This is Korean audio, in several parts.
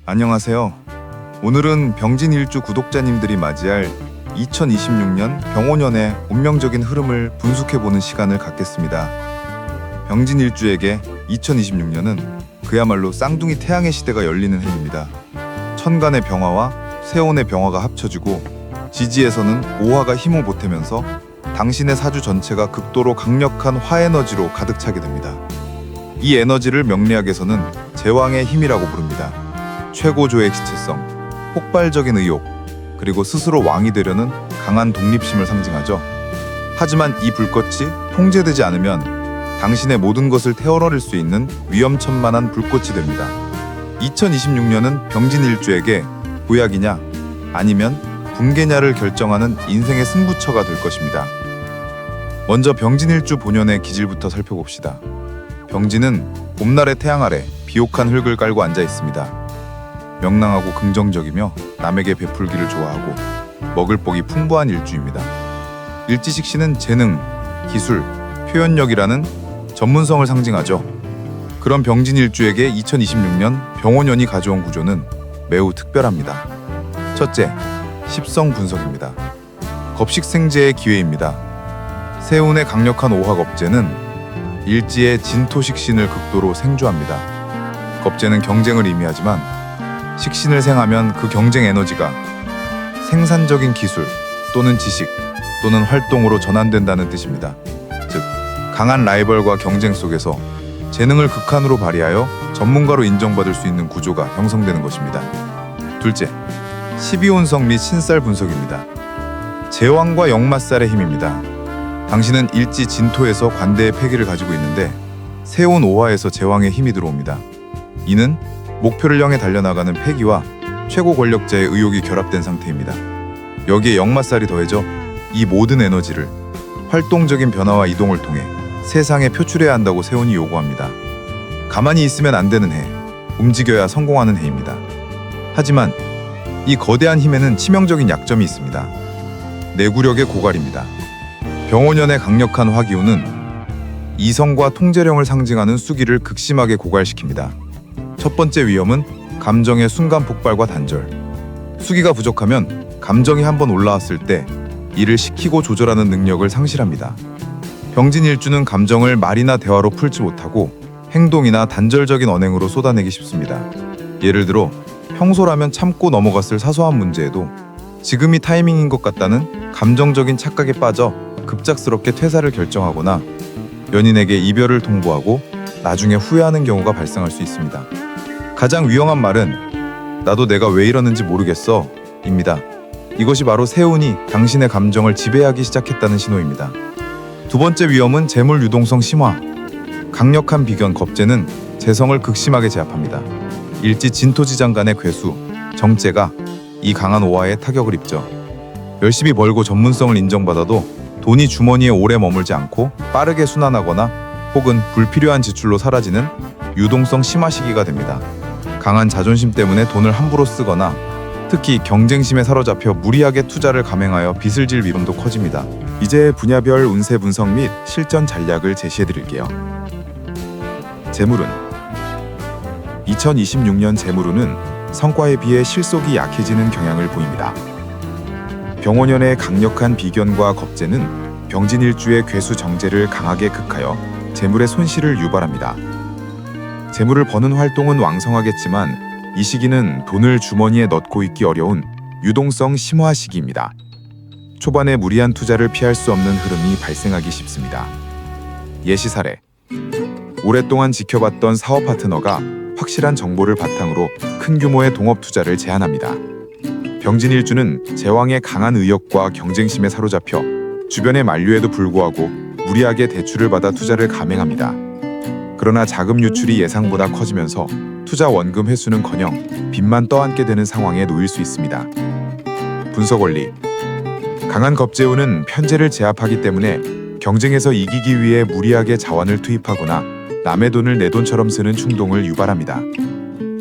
안녕하세요. 오늘은 병진일주 구독자님들이 맞이할 2026년 병오년의 운명적인 흐름을 분석해보는 시간을 갖겠습니다. 병진일주에게 2026년은 그야말로 쌍둥이 태양의 시대가 열리는 해입니다. 천간의 병화와 세온의 병화가 합쳐지고 지지에서는 오화가 힘을 보태면서 당신의 사주 전체가 극도로 강력한 화에너지로 가득 차게 됩니다. 이 에너지를 명리학에서는 제왕의 힘이라고 부릅니다. 최고조의 지체성, 폭발적인 의욕, 그리고 스스로 왕이 되려는 강한 독립심을 상징하죠. 하지만 이 불꽃이 통제되지 않으면 당신의 모든 것을 태워버릴 수 있는 위험천만한 불꽃이 됩니다. 2026년은 병진일주에게 보약이냐 아니면 붕괴냐를 결정하는 인생의 승부처가 될 것입니다. 먼저 병진일주 본연의 기질부터 살펴봅시다. 병진은 봄날의 태양 아래 비옥한 흙을 깔고 앉아 있습니다. 명랑하고 긍정적이며 남에게 베풀기를 좋아하고 먹을 복이 풍부한 일주입니다. 일지식신은 재능, 기술, 표현력이라는 전문성을 상징하죠. 그런 병진일주에게 2026년 병오년이 가져온 구조는 매우 특별합니다. 첫째, 십성 분석입니다. 겁식생재의 기회입니다. 세운의 강력한 오화겁재는 일지의 진토식신을 극도로 생조합니다. 겁재는 경쟁을 의미하지만 식신을 생하면 그 경쟁 에너지가 생산적인 기술 또는 지식 또는 활동으로 전환된다는 뜻입니다. 즉, 강한 라이벌과 경쟁 속에서 재능을 극한으로 발휘하여 전문가로 인정받을 수 있는 구조가 형성되는 것입니다. 둘째, 12혼성 및 신살 분석입니다. 제왕과 역마살의 힘입니다. 당신은 일지 진토에서 관대의 패기를 가지고 있는데 세온 오화에서 제왕의 힘이 들어옵니다. 이는 목표를 향해 달려나가는 패기와 최고 권력자의 의욕이 결합된 상태입니다. 여기에 역마살이 더해져 이 모든 에너지를 활동적인 변화와 이동을 통해 세상에 표출해야 한다고 세온이 요구합니다. 가만히 있으면 안 되는 해, 움직여야 성공하는 해입니다. 하지만 이 거대한 힘에는 치명적인 약점이 있습니다. 내구력의 고갈입니다. 병오년의 강력한 화기운은 이성과 통제력을 상징하는 수기를 극심하게 고갈시킵니다. 첫 번째 위험은 감정의 순간 폭발과 단절. 수기가 부족하면 감정이 한번 올라왔을 때 이를 식히고 조절하는 능력을 상실합니다. 병진일주는 감정을 말이나 대화로 풀지 못하고 행동이나 단절적인 언행으로 쏟아내기 쉽습니다. 예를 들어 평소라면 참고 넘어갔을 사소한 문제에도 지금이 타이밍인 것 같다는 감정적인 착각에 빠져 급작스럽게 퇴사를 결정하거나 연인에게 이별을 통보하고 나중에 후회하는 경우가 발생할 수 있습니다. 가장 위험한 말은 나도 내가 왜 이러는지 모르겠어 입니다. 이것이 바로 세운이 당신의 감정을 지배하기 시작했다는 신호입니다. 두 번째 위험은 재물 유동성 심화. 강력한 비견 겁재는 재성을 극심하게 제압합니다. 일지 진토지장 간의 괴수, 정재가 이 강한 오화에 타격을 입죠. 열심히 벌고 전문성을 인정받아도 돈이 주머니에 오래 머물지 않고 빠르게 순환하거나 혹은 불필요한 지출로 사라지는 유동성 심화 시기가 됩니다. 강한 자존심 때문에 돈을 함부로 쓰거나 특히 경쟁심에 사로잡혀 무리하게 투자를 감행하여 빚을 질 위험도 커집니다. 이제 분야별 운세 분석 및 실전 전략을 제시해드릴게요. 재물운 2026년 재물운은 성과에 비해 실속이 약해지는 경향을 보입니다. 병오년의 강력한 비견과 겁재는 병진일주의 괴수 정제를 강하게 극하여 재물의 손실을 유발합니다. 재물을 버는 활동은 왕성하겠지만 이 시기는 돈을 주머니에 넣고 있기 어려운 유동성 심화 시기입니다. 초반에 무리한 투자를 피할 수 없는 흐름이 발생하기 쉽습니다. 예시 사례. 오랫동안 지켜봤던 사업 파트너가 확실한 정보를 바탕으로 큰 규모의 동업 투자를 제안합니다. 병진일주는 제왕의 강한 의욕과 경쟁심에 사로잡혀 주변의 만류에도 불구하고 무리하게 대출을 받아 투자를 감행합니다. 그러나 자금 유출이 예상보다 커지면서 투자 원금 회수는커녕 빚만 떠안게 되는 상황에 놓일 수 있습니다. 분석 원리. 강한 겁재운은 편재를 제압하기 때문에 경쟁에서 이기기 위해 무리하게 자원을 투입하거나 남의 돈을 내 돈처럼 쓰는 충동을 유발합니다.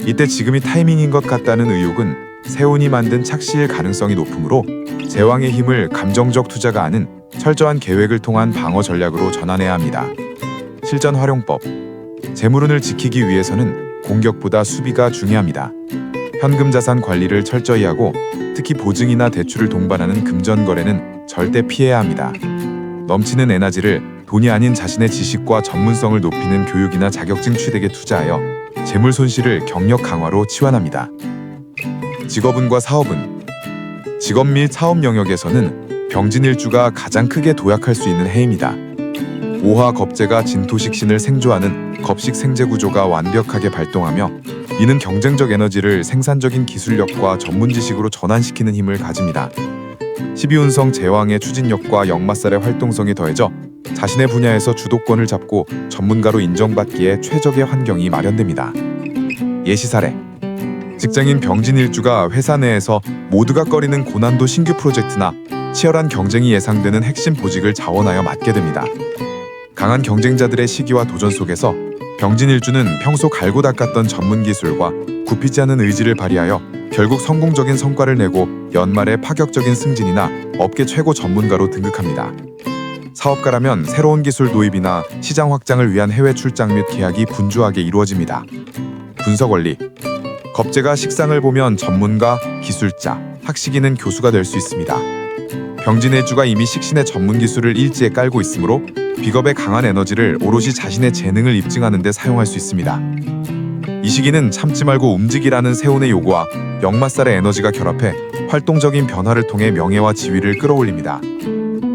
이때 지금이 타이밍인 것 같다는 의혹은 세운이 만든 착시일 가능성이 높으므로 제왕의 힘을 감정적 투자가 아닌 철저한 계획을 통한 방어 전략으로 전환해야 합니다. 실전 활용법. 재물운을 지키기 위해서는 공격보다 수비가 중요합니다. 현금 자산 관리를 철저히 하고 특히 보증이나 대출을 동반하는 금전 거래는 절대 피해야 합니다. 넘치는 에너지를 돈이 아닌 자신의 지식과 전문성을 높이는 교육이나 자격증 취득에 투자하여 재물 손실을 경력 강화로 치환합니다. 직업운과 사업운. 직업 및 사업 영역에서는 병진일주가 가장 크게 도약할 수 있는 해입니다. 오화 겁재가 진토식신을 생조하는 겁식 생재 구조가 완벽하게 발동하며 이는 경쟁적 에너지를 생산적인 기술력과 전문 지식으로 전환시키는 힘을 가집니다. 12운성 제왕의 추진력과 역마살의 활동성이 더해져 자신의 분야에서 주도권을 잡고 전문가로 인정받기에 최적의 환경이 마련됩니다. 예시 사례. 직장인 병진일주가 회사 내에서 모두가 꺼리는 고난도 신규 프로젝트나 치열한 경쟁이 예상되는 핵심 보직을 자원하여 맡게 됩니다. 강한 경쟁자들의 시기와 도전 속에서 병진일주는 평소 갈고 닦았던 전문 기술과 굽히지 않은 의지를 발휘하여 결국 성공적인 성과를 내고 연말에 파격적인 승진이나 업계 최고 전문가로 등극합니다. 사업가라면 새로운 기술 도입이나 시장 확장을 위한 해외 출장 및 계약이 분주하게 이루어집니다. 분석 원리. 겁재가 식상을 보면 전문가, 기술자, 학식인은 교수가 될 수 있습니다. 병진일주가 이미 식신의 전문 기술을 일지에 깔고 있으므로 비겁의 강한 에너지를 오롯이 자신의 재능을 입증하는 데 사용할 수 있습니다. 이 시기는 참지 말고 움직이라는 세운의 요구와 역마살의 에너지가 결합해 활동적인 변화를 통해 명예와 지위를 끌어올립니다.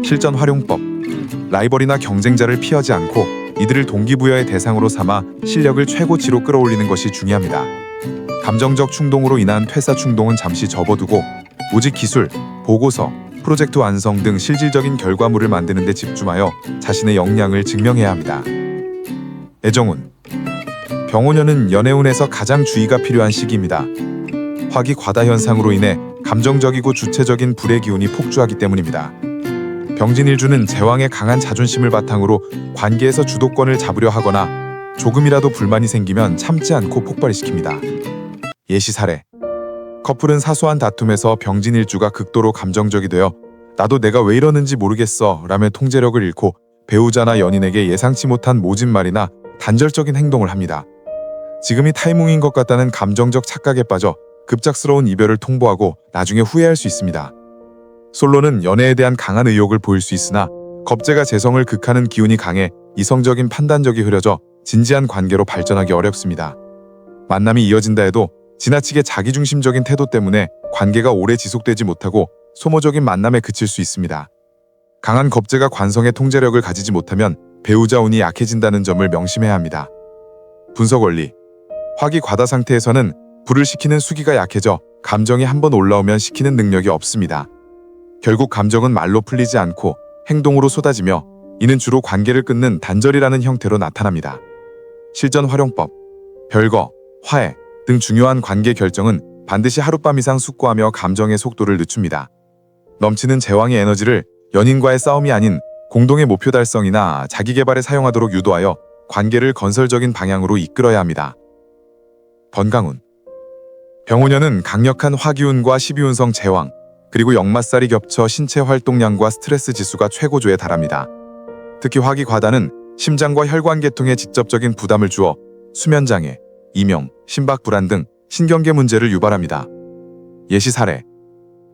실전 활용법. 라이벌이나 경쟁자를 피하지 않고 이들을 동기부여의 대상으로 삼아 실력을 최고치로 끌어올리는 것이 중요합니다. 감정적 충동으로 인한 퇴사 충동은 잠시 접어두고 오직 기술, 보고서, 프로젝트 완성 등 실질적인 결과물을 만드는 데 집중하여 자신의 역량을 증명해야 합니다. 애정운. 병오년은 연애운에서 가장 주의가 필요한 시기입니다. 화기 과다 현상으로 인해 감정적이고 주체적인 불의 기운이 폭주하기 때문입니다. 병진일주는 제왕의 강한 자존심을 바탕으로 관계에서 주도권을 잡으려 하거나 조금이라도 불만이 생기면 참지 않고 폭발시킵니다. 예시 사례. 커플은 사소한 다툼에서 병진일주가 극도로 감정적이 되어 나도 내가 왜 이러는지 모르겠어 라며 통제력을 잃고 배우자나 연인에게 예상치 못한 모진 말이나 단절적인 행동을 합니다. 지금이 타이밍인 것 같다는 감정적 착각에 빠져 급작스러운 이별을 통보하고 나중에 후회할 수 있습니다. 솔로는 연애에 대한 강한 의욕을 보일 수 있으나 겁재가 재성을 극하는 기운이 강해 이성적인 판단력이 흐려져 진지한 관계로 발전하기 어렵습니다. 만남이 이어진다 해도 지나치게 자기중심적인 태도 때문에 관계가 오래 지속되지 못하고 소모적인 만남에 그칠 수 있습니다. 강한 겁재가 관성의 통제력을 가지지 못하면 배우자 운이 약해진다는 점을 명심해야 합니다. 분석 원리. 화기 과다 상태에서는 불을 식히는 수기가 약해져 감정이 한번 올라오면 식히는 능력이 없습니다. 결국 감정은 말로 풀리지 않고 행동으로 쏟아지며 이는 주로 관계를 끊는 단절이라는 형태로 나타납니다. 실전 활용법. 별거, 화해 등 중요한 관계 결정은 반드시 하룻밤 이상 숙고하며 감정의 속도를 늦춥니다. 넘치는 제왕의 에너지를 연인과의 싸움이 아닌 공동의 목표 달성이나 자기개발에 사용하도록 유도하여 관계를 건설적인 방향으로 이끌어야 합니다. 건강운. 병오년은 강력한 화기운과 12운성 제왕, 그리고 역마살이 겹쳐 신체 활동량과 스트레스 지수가 최고조에 달합니다. 특히 화기 과다는 심장과 혈관 계통에 직접적인 부담을 주어 수면장애, 이명, 심박 불안 등 신경계 문제를 유발합니다. 예시 사례.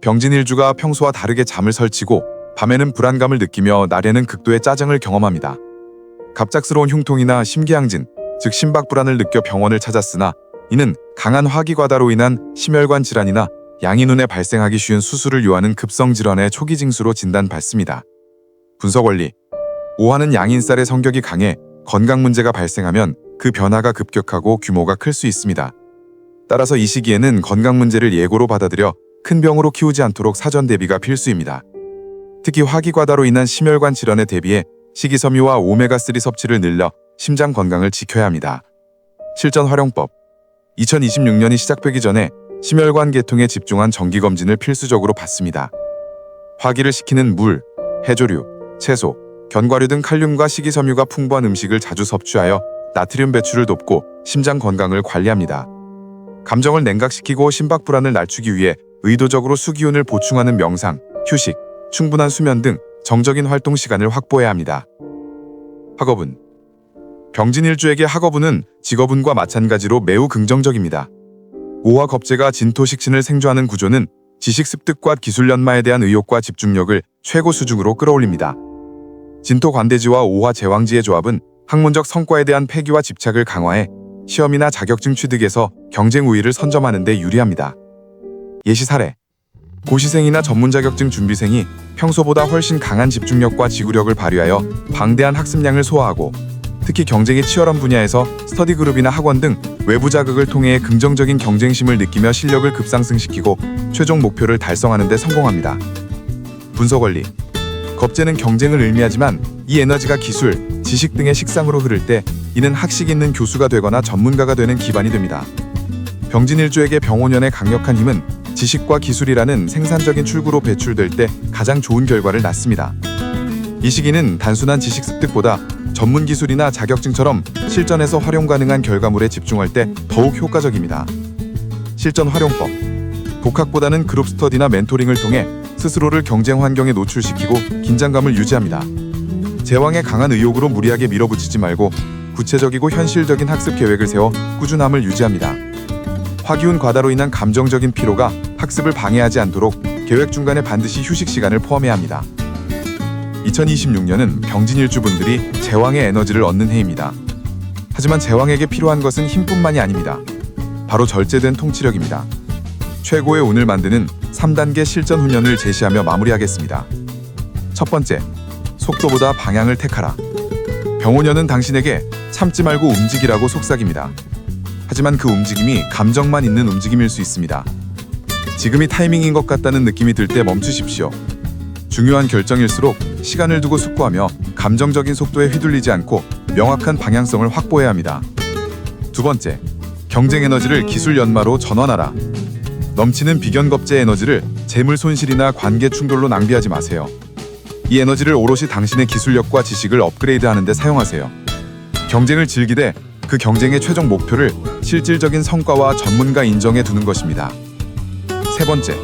병진일주가 평소와 다르게 잠을 설치고 밤에는 불안감을 느끼며 낮에는 극도의 짜증을 경험합니다. 갑작스러운 흉통이나 심계항진, 즉 심박 불안을 느껴 병원을 찾았으나 이는 강한 화기과다로 인한 심혈관 질환이나 양인운에 발생하기 쉬운 수술을 요하는 급성 질환의 초기 징수로 진단받습니다. 분석 원리. 오화는 양인살의 성격이 강해 건강 문제가 발생하면 그 변화가 급격하고 규모가 클 수 있습니다. 따라서 이 시기에는 건강 문제를 예고로 받아들여 큰 병으로 키우지 않도록 사전 대비가 필수입니다. 특히 화기과다로 인한 심혈관 질환에 대비해 식이섬유와 오메가3 섭취를 늘려 심장 건강을 지켜야 합니다. 실전 활용법. 2026년이 시작되기 전에 심혈관 계통에 집중한 정기검진을 필수적으로 받습니다. 화기를 식히는 물, 해조류, 채소, 견과류 등 칼륨과 식이섬유가 풍부한 음식을 자주 섭취하여 나트륨 배출을 돕고 심장 건강을 관리합니다. 감정을 냉각시키고 심박 불안을 낮추기 위해 의도적으로 수기운을 보충하는 명상, 휴식, 충분한 수면 등 정적인 활동 시간을 확보해야 합니다. 학업운. 병진일주에게 학업운은 직업운과 마찬가지로 매우 긍정적입니다. 오화 겁재가 진토식신을 생존하는 구조는 지식 습득과 기술 연마에 대한 의욕과 집중력을 최고 수준으로 끌어올립니다. 진토 관대지와 오화 제왕지의 조합은 학문적 성과에 대한 패기와 집착을 강화해 시험이나 자격증 취득에서 경쟁 우위를 선점하는 데 유리합니다. 예시 사례: 고시생이나 전문 자격증 준비생이 평소보다 훨씬 강한 집중력과 지구력을 발휘하여 방대한 학습량을 소화하고, 특히 경쟁이 치열한 분야에서 스터디 그룹이나 학원 등 외부 자극을 통해 긍정적인 경쟁심을 느끼며 실력을 급상승시키고 최종 목표를 달성하는 데 성공합니다. 분석 원리: 겁재는 경쟁을 의미하지만 이 에너지가 기술, 지식 등의 식상으로 흐를 때 이는 학식 있는 교수가 되거나 전문가가 되는 기반이 됩니다. 병진일주에게 병오년의 강력한 힘은 지식과 기술이라는 생산적인 출구로 배출될 때 가장 좋은 결과를 낳습니다. 이 시기는 단순한 지식 습득보다 전문 기술이나 자격증처럼 실전에서 활용 가능한 결과물에 집중할 때 더욱 효과적입니다. 실전 활용법: 독학보다는 그룹 스터디나 멘토링을 통해 스스로를 경쟁 환경에 노출시키고 긴장감을 유지합니다. 제왕의 강한 의욕으로 무리하게 밀어붙이지 말고 구체적이고 현실적인 학습 계획을 세워 꾸준함을 유지합니다. 화기운 과다로 인한 감정적인 피로가 학습을 방해하지 않도록 계획 중간에 반드시 휴식 시간을 포함해야 합니다. 2026년은 병진일주분들이 제왕의 에너지를 얻는 해입니다. 하지만 제왕에게 필요한 것은 힘뿐만이 아닙니다. 바로 절제된 통치력입니다. 최고의 운을 만드는 3단계 실전 훈련을 제시하며 마무리하겠습니다. 첫 번째, 속도보다 방향을 택하라. 병오년은 당신에게 참지 말고 움직이라고 속삭입니다. 하지만 그 움직임이 감정만 있는 움직임일 수 있습니다. 지금이 타이밍인 것 같다는 느낌이 들 때 멈추십시오. 중요한 결정일수록 시간을 두고 숙고하며 감정적인 속도에 휘둘리지 않고 명확한 방향성을 확보해야 합니다. 두 번째, 경쟁 에너지를 기술 연마로 전환하라. 넘치는 비견겁제 에너지를 재물 손실이나 관계 충돌로 낭비하지 마세요. 이 에너지를 오롯이 당신의 기술력과 지식을 업그레이드하는 데 사용하세요. 경쟁을 즐기되 그 경쟁의 최종 목표를 실질적인 성과와 전문가 인정에 두는 것입니다. 세 번째,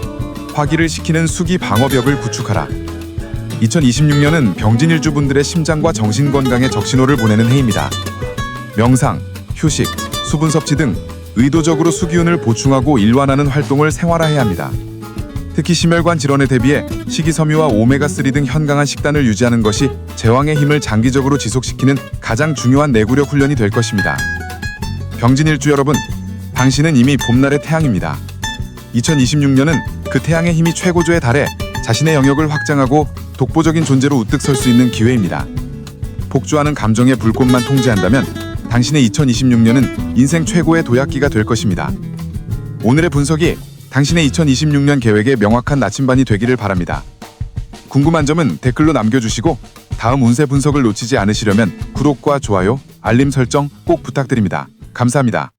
화기를 시키는 수기 방어벽을 구축하라. 2026년은 병진일주분들의 심장과 정신 건강에 적신호를 보내는 해입니다. 명상, 휴식, 수분 섭취 등 의도적으로 수기운을 보충하고 일완하는 활동을 생활화해야 합니다. 특히 심혈관 질환에 대비해 식이섬유와 오메가3 등 현강한 식단을 유지하는 것이 제왕의 힘을 장기적으로 지속시키는 가장 중요한 내구력 훈련이 될 것입니다. 병진일주 여러분, 당신은 이미 봄날의 태양입니다. 2026년은 그 태양의 힘이 최고조에 달해 자신의 영역을 확장하고 독보적인 존재로 우뚝 설 수 있는 기회입니다. 폭주하는 감정의 불꽃만 통제한다면 당신의 2026년은 인생 최고의 도약기가 될 것입니다. 오늘의 분석이 당신의 2026년 계획에 명확한 나침반이 되기를 바랍니다. 궁금한 점은 댓글로 남겨주시고 다음 운세 분석을 놓치지 않으시려면 구독과 좋아요, 알림 설정 꼭 부탁드립니다. 감사합니다.